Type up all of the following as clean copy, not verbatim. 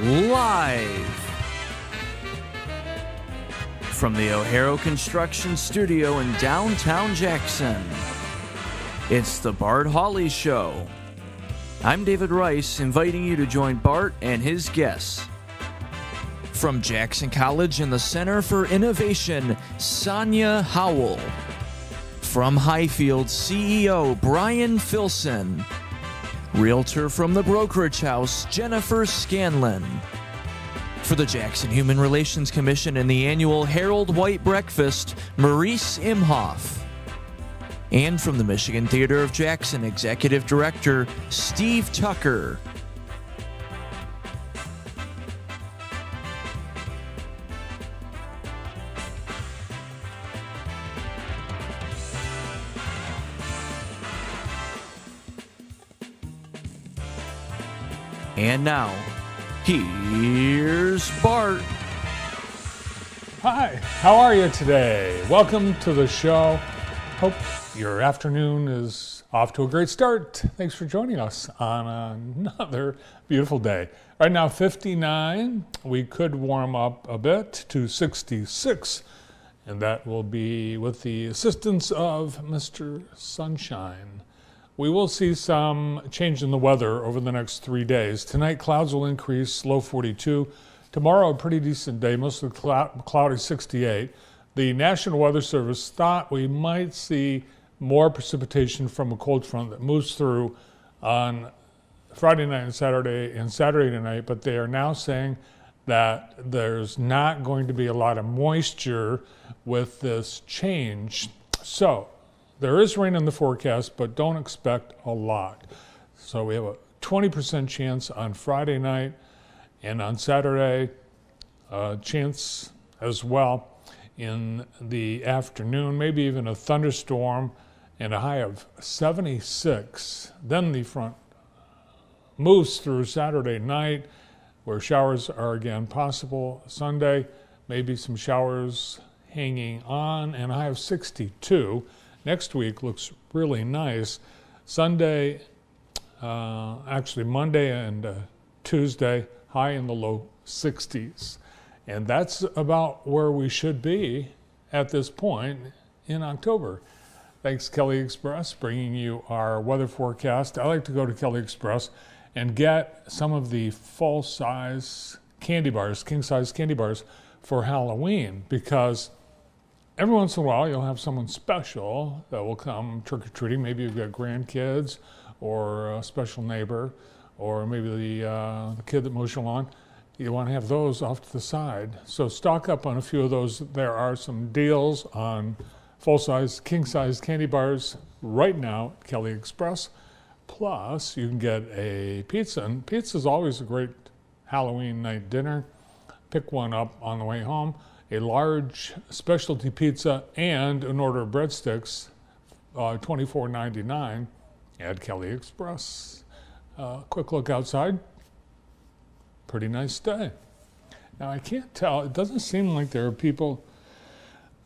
live from the O'Hara Construction Studio in downtown Jackson. It's the Bart Hawley Show. I'm David Rice, inviting you to join Bart and his guests. From Jackson College and the Center for Innovation, Sonia Howell. From Highfield, CEO Brian Filson. Realtor from the Brokerage House, Jennifer Scanlon. For the Jackson Human Relations Commission and the annual Harold White Breakfast, Maurice Imhoff. And from the Michigan Theater of Jackson, Executive Director Steve Tucker. And now, here's Bart. Hi, how are you today? Welcome to the show. Hope your afternoon is off to a great start. Thanks for joining us on another beautiful day. Right now, 59. We could warm up a bit to 66, and that will be with the assistance of Mr. Sunshine. We will see some change in the weather over the next 3 days. Tonight, clouds will increase, low 42. Tomorrow, a pretty decent day, mostly cloudy, 68. The National Weather Service thought we might see more precipitation from a cold front that moves through on Friday night and Saturday night, but they are now saying that there's not going to be a lot of moisture with this change. So, there is rain in the forecast, but don't expect a lot. So we have a 20% chance on Friday night, and on Saturday, chance as well in the afternoon, maybe even a thunderstorm and a high of 76. Then the front moves through Saturday night, where showers are again possible. Sunday, maybe some showers hanging on, and a high of 62. Next week looks really nice. Sunday, actually Monday and Tuesday, high in the low 60s. And that's about where we should be at this point in October. Thanks, Kelly Express, bringing you our weather forecast. I like to go to Kelly Express and get some of the full-size candy bars, king-size candy bars for Halloween, because every once in a while, you'll have someone special that will come trick-or-treating. Maybe you've got grandkids or a special neighbor, or maybe the kid that mows your lawn. You want to have those off to the side. So stock up on a few of those. There are some deals on full-size, king-size candy bars right now at Kelly Express. Plus, you can get a pizza. And pizza is always a great Halloween night dinner. Pick one up on the way home. A large specialty pizza and an order of breadsticks, $24.99 at Kelly Express. Quick look outside. Pretty nice day. Now, I can't tell. It doesn't seem like there are people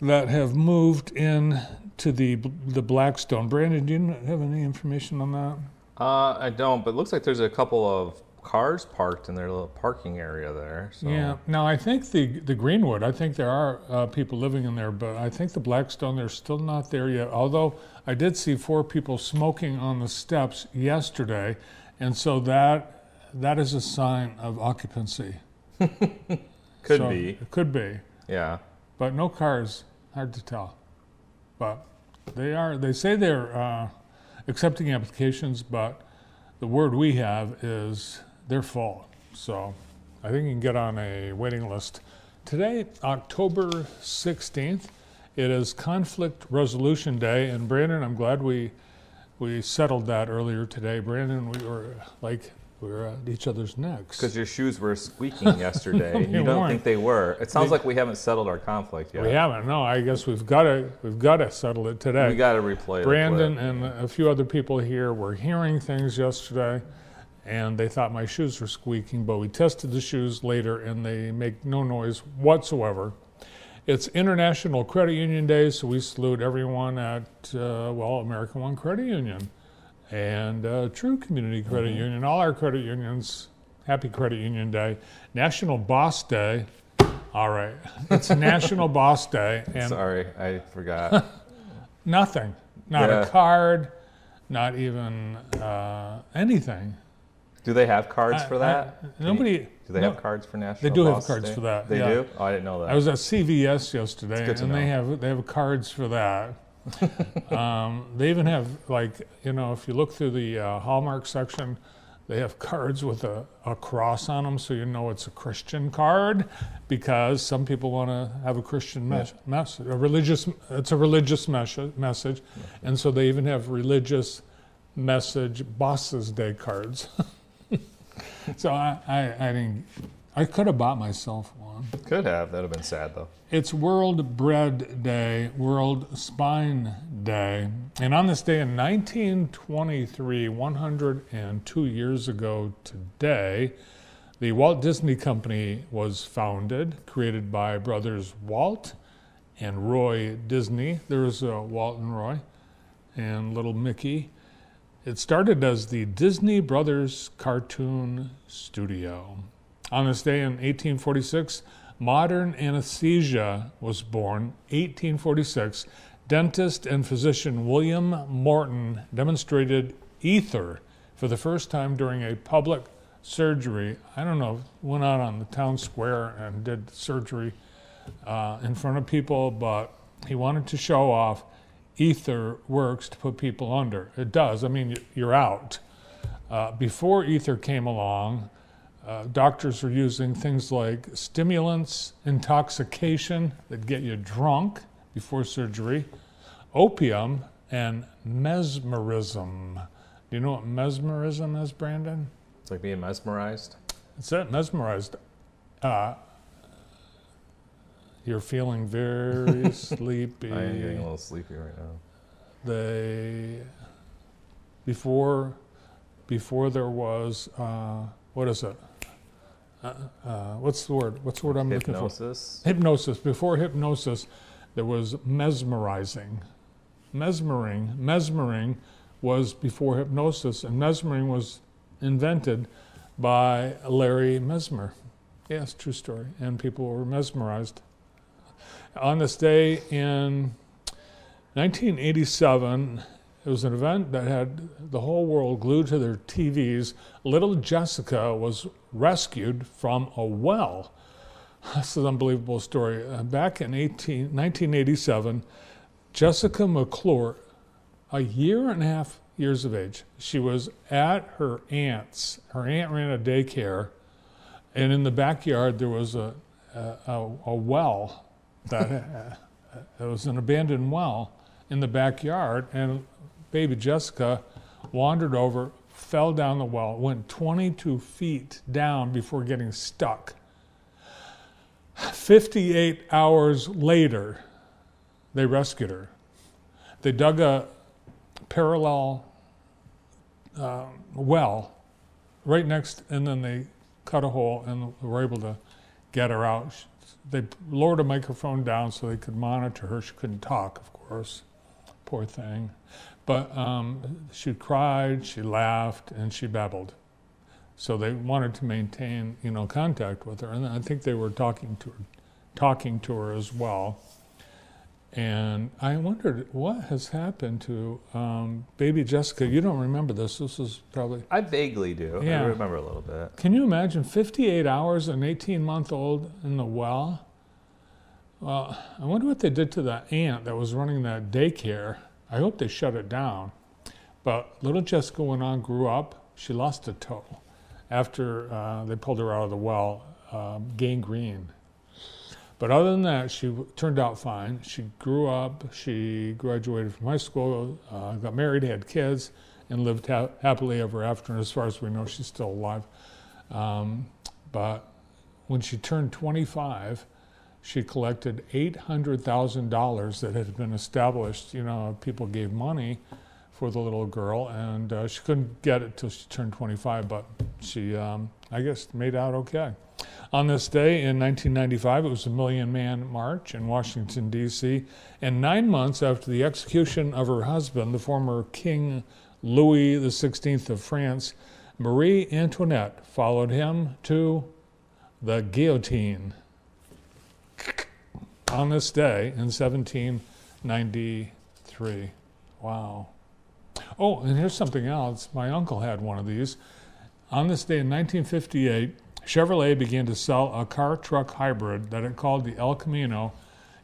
that have moved in to the Blackstone. Brandon, do you have any information on that? I don't, but it looks like there's a couple of cars parked in their little parking area there. So. Yeah. Now, I think the Greenwood, I think there are people living in there, but I think the Blackstone, they're still not there yet. Although I did see 4 people smoking on the steps yesterday, and so that is a sign of occupancy. Could be. It could be. Yeah. But no cars, hard to tell. But they say they're accepting applications, but the word we have is they're full. So I think you can get on a waiting list. Today, October 16th, it is Conflict Resolution Day. And Brandon, I'm glad we settled that earlier today. Brandon, we were at each other's necks. Because your shoes were squeaking yesterday, and you don't think they were. It sounds like we haven't settled our conflict yet. We haven't. No, I guess we've got to settle it today. We got to replay it. Brandon and a few other people here were hearing things yesterday, and they thought my shoes were squeaking, but we tested the shoes later, and they make no noise whatsoever. It's International Credit Union Day, so we salute everyone at, American One Credit Union and True Community Credit Union. All our credit unions Happy Credit Union Day. National Boss Day. All right. It's National Boss Day. And Sorry, I forgot. nothing. Not a card, not even anything. Do they have cards for that? Nobody. Do they have cards for National They do have Boss cards Day? for that. They yeah. do? Oh, I didn't know that. I was at CVS yesterday, good to and know. they have cards for that. They even have, like, you know, if you look through the Hallmark section, they have cards with a cross on them, so you know it's a Christian card, because some people want to have a Christian message, it's a religious message, and so they even have religious message Bosses Day cards. So I could have bought myself one. Could have. That would have been sad, though. It's World Bread Day, World Spine Day. And on this day in 1923, 102 years ago today, the Walt Disney Company was founded, created by brothers Walt and Roy Disney. There's Walt and Roy and little Mickey. It started as the Disney Brothers Cartoon Studio. On this day in 1846, modern anesthesia was born. 1846, dentist and physician William Morton demonstrated ether for the first time during a public surgery. I don't know, went out on the town square and did surgery in front of people, but he wanted to show off ether works to put people under. It does. I mean, you're out. Before ether came along, doctors were using things like stimulants, intoxication that get you drunk before surgery, opium, and mesmerism. Do you know what mesmerism is, Brandon? It's like being mesmerized. It's it, mesmerized. You're feeling very sleepy. I am getting a little sleepy right now. Before there was, what is it? What's the word? What's the word I'm looking for? Hypnosis. Hypnosis. Before hypnosis, there was mesmerizing. Mesmering was before hypnosis, and mesmering was invented by Larry Mesmer. Yes, true story. And people were mesmerized. On this day in 1987, it was an event that had the whole world glued to their TVs. Little Jessica was rescued from a well. This is an unbelievable story. Back in 1987, Jessica McClure, a year and a half years of age, she was at her aunt's. Her aunt ran a daycare, and in the backyard there was a well. That it was an abandoned well in the backyard, and baby Jessica wandered over, fell down the well, went 22 feet down before getting stuck. 58 hours later, they rescued her. They dug a parallel well right next, and then they cut a hole and were able to get her out. They lowered a microphone down so they could monitor her. She couldn't talk, of course. Poor thing. But she cried, she laughed, and she babbled. So they wanted to maintain, contact with her. And I think they were talking to her as well. And I wondered, what has happened to baby Jessica? You don't remember this. This is probably... I vaguely do. Yeah. I remember a little bit. Can you imagine 58 hours, an 18-month-old in the well? Well, I wonder what they did to that aunt that was running that daycare. I hope they shut it down. But little Jessica went on, grew up. She lost a toe after they pulled her out of the well, gangrene. But other than that, she turned out fine. She grew up, she graduated from high school, got married, had kids, and lived happily ever after. And as far as we know, she's still alive. But when she turned 25, she collected $800,000 that had been established. People gave money for the little girl, and she couldn't get it till she turned 25, but she, I guess, made out okay. On this day in 1995, it was a Million Man March in Washington, D.C., and 9 months after the execution of her husband, the former King Louis XVI of France, Marie Antoinette followed him to the guillotine on this day in 1793. Wow. Oh, and here's something else. My uncle had one of these. On this day in 1958, Chevrolet began to sell a car-truck hybrid that it called the El Camino,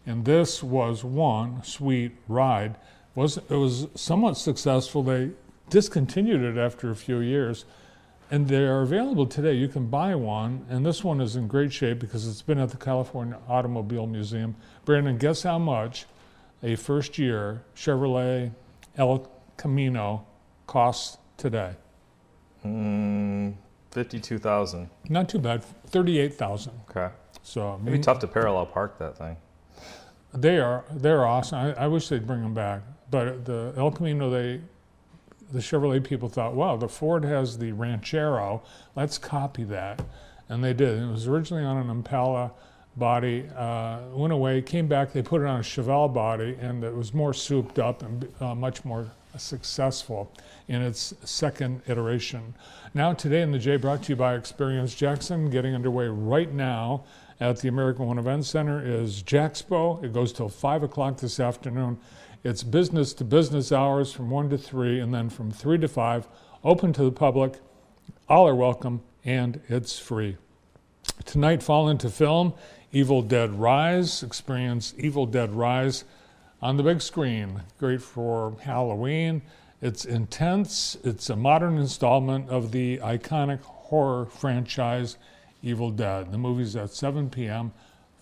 and this was one sweet ride. It was somewhat successful. They discontinued it after a few years, and they are available today. You can buy one, and this one is in great shape because it's been at the California Automobile Museum. Brandon, guess how much a first-year Chevrolet El Camino costs today? 52,000. Not too bad, 38,000. Okay. So It'd be tough to parallel park that thing. They're awesome. I wish they'd bring them back. But the El Camino, the Chevrolet people thought, wow, the Ford has the Ranchero. Let's copy that. And they did. It was originally on an Impala body, went away, came back, they put it on a Chevelle body, and it was more souped up and much more successful in its second iteration. Now today in the J, brought to you by Experience Jackson, getting underway right now at the American One Event Center is Jaxpo. It goes till 5 o'clock this afternoon. It's business to business hours from 1 to 3, and then from 3 to 5, open to the public. All are welcome, and it's free. Tonight, fall into film, Evil Dead Rise. Experience Evil Dead Rise on the big screen. Great for Halloween. It's intense. It's a modern installment of the iconic horror franchise Evil Dead. The movie's at 7 p.m.,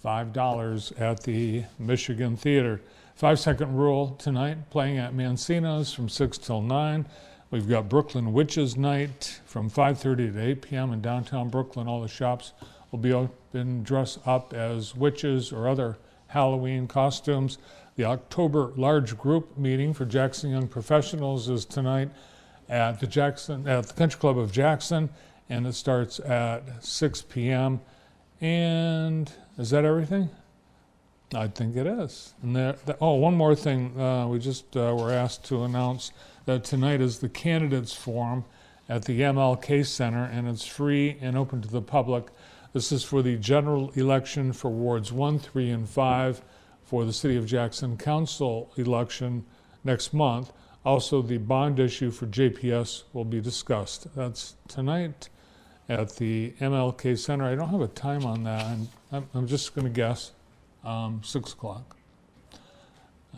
$5 at the Michigan Theater. 5-second rule tonight, playing at Mancino's from 6 till 9. We've got Brooklyn Witches Night from 5:30 to 8 p.m. in downtown Brooklyn. All the shops will be open, dress up as witches or other Halloween costumes. The October large group meeting for Jackson Young Professionals is tonight at the Country Club of Jackson, and it starts at 6 p.m. And is that everything? I think it is. And one more thing. We just were asked to announce that tonight is the Candidates Forum at the MLK Center, and it's free and open to the public. This is for the general election for wards 1, 3, and 5 for the City of Jackson Council election next month. Also, the bond issue for JPS will be discussed. That's tonight at the MLK Center. I don't have a time on that. I'm just going to guess 6 o'clock.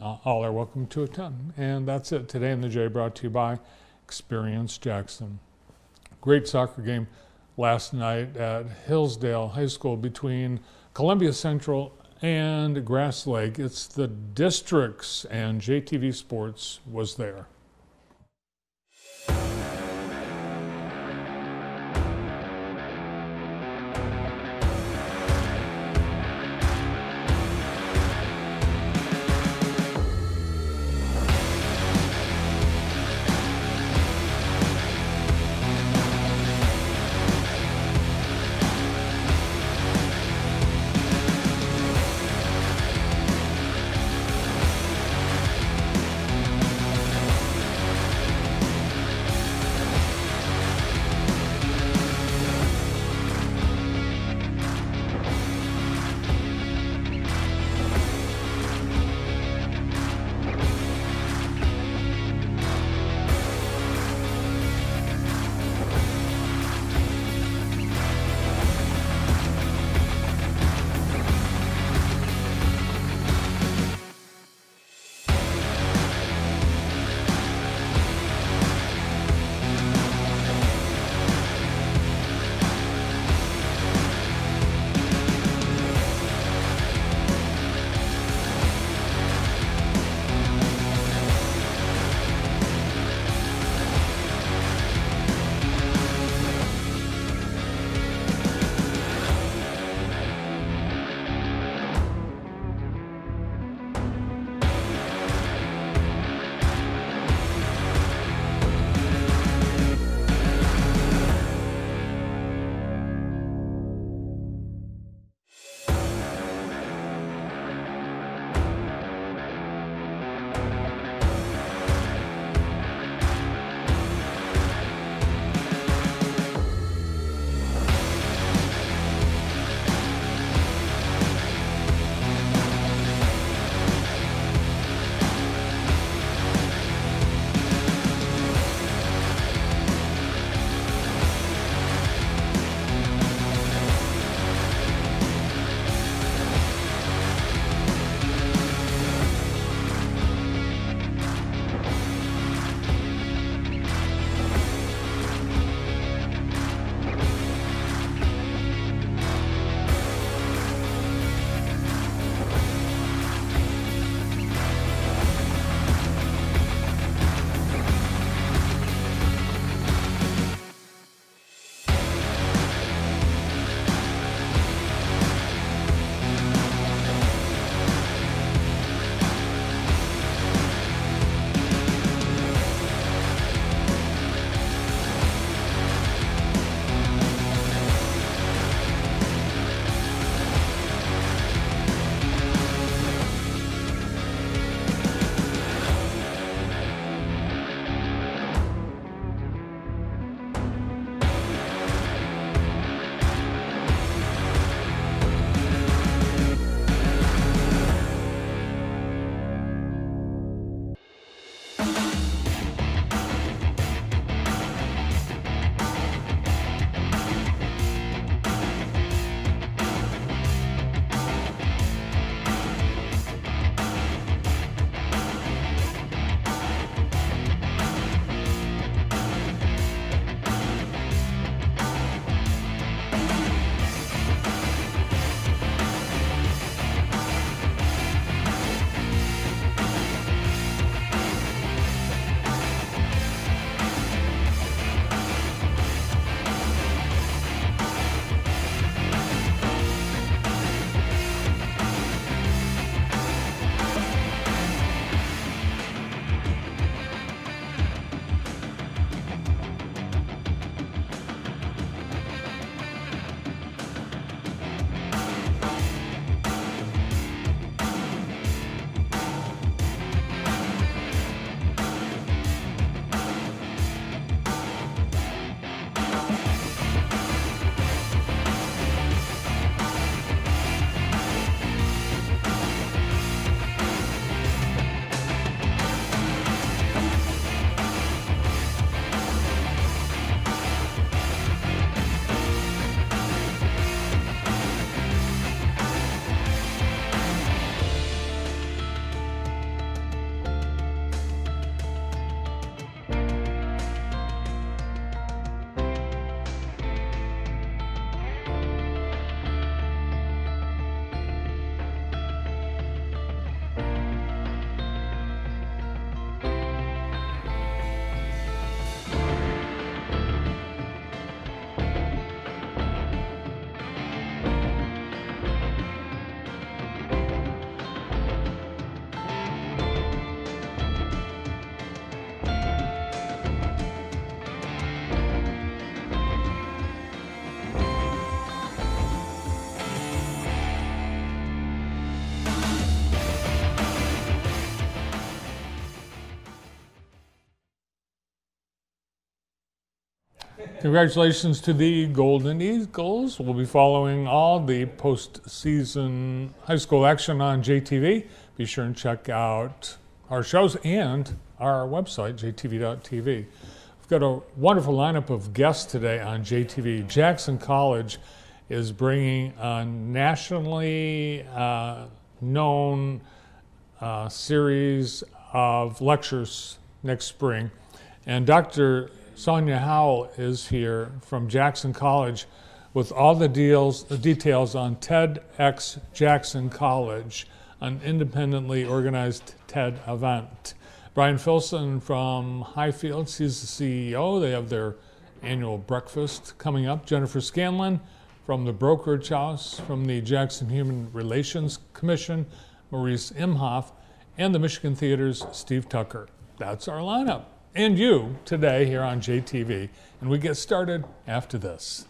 All are welcome to attend. And that's it today in the J, brought to you by Experience Jackson. Great soccer game last night at Hillsdale High School between Columbia Central and Grass Lake. It's the districts, and JTV Sports was there. Congratulations to the Golden Eagles. We'll be following all the postseason high school action on JTV. Be sure and check out our shows and our website, jtv.tv. We've got a wonderful lineup of guests today on JTV. Jackson College is bringing a nationally known series of lectures next spring. And Dr. Sonia Howell is here from Jackson College with all the details on TEDx Jackson College, an independently organized TED event. Brian Filson from Highfields, he's the CEO. They have their annual breakfast coming up. Jennifer Scanlon from the Brokerage House, from the Jackson Human Relations Commission, Maurice Imhoff, and the Michigan Theater's Steve Tucker. That's our lineup. And you today here on JTV. And we get started after this.